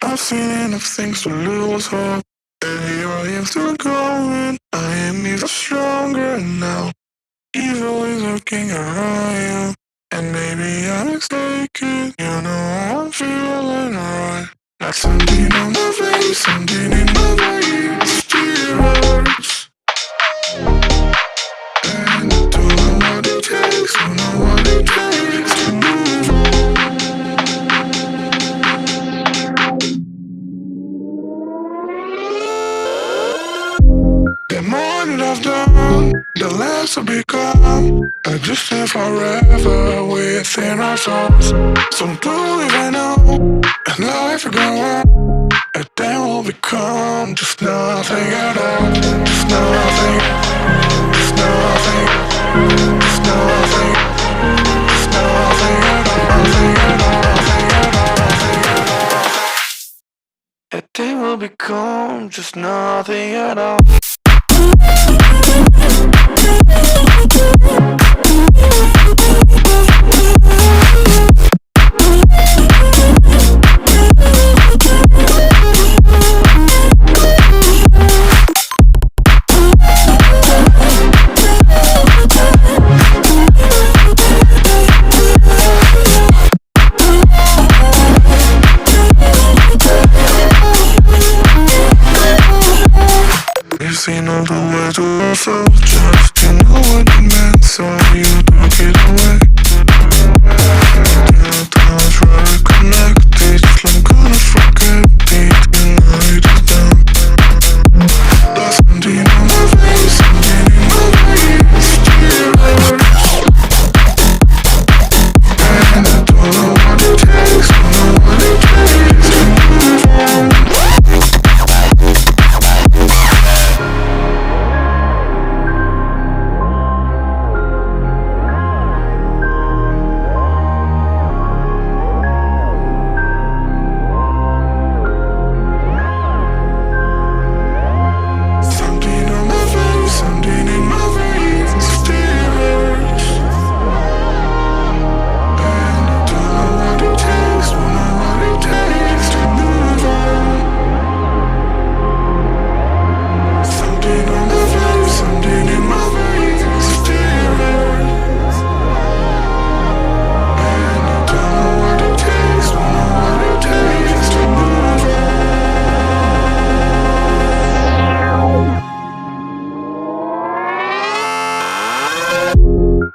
I've seen enough things to lose hope, and here I am still going. I am even stronger now. Evil is looking around you, and maybe I'm mistaken. You know I'm feeling alright. Like something on my face, something in my veins still hurts. And I don't know what it takes, don't know what it takes to move on. The more that I've done, the less I become. I just live forever within our souls. Some do even know, and life will go on. And then we'll become just nothing at all. Just nothing, just nothing, just nothing, just nothing at all. Nothing at all, nothing at all, nothing at all. And then we'll become just nothing at all. You've seen all the way to yourself, just to know what it meant, so you took it away. Now I'll try to connect it, I'm gonna forget it, the night is done. There's something on my face, something in my veins, still hurts. And I don't know what it takes, don't know what it takes to move on.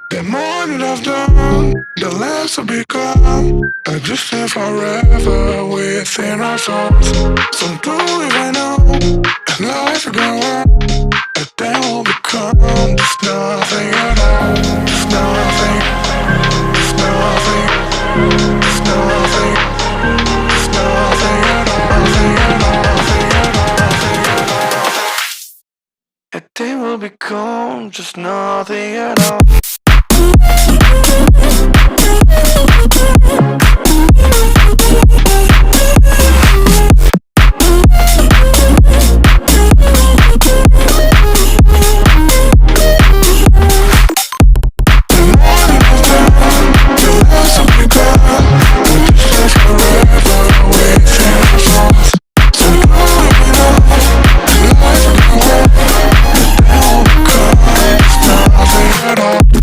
The more that I've done, the less I become. I just live forever within our souls. Some do even know, and life will go on. And then we'll become just nothing at all. Just nothing, just nothing, just nothing, just nothing at all. Nothing at all, nothing at all, nothing at all. And then we'll become just nothing at all. Nothing at all.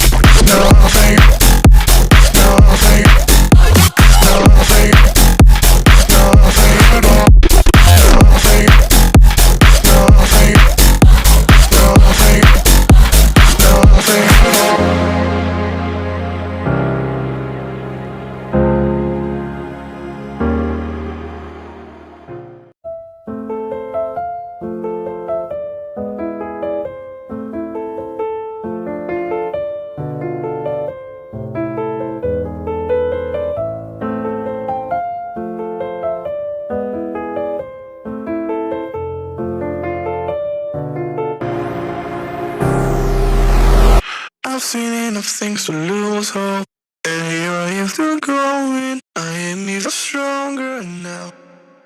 seen enough things to lose hope. And here I am still going. I am even stronger now.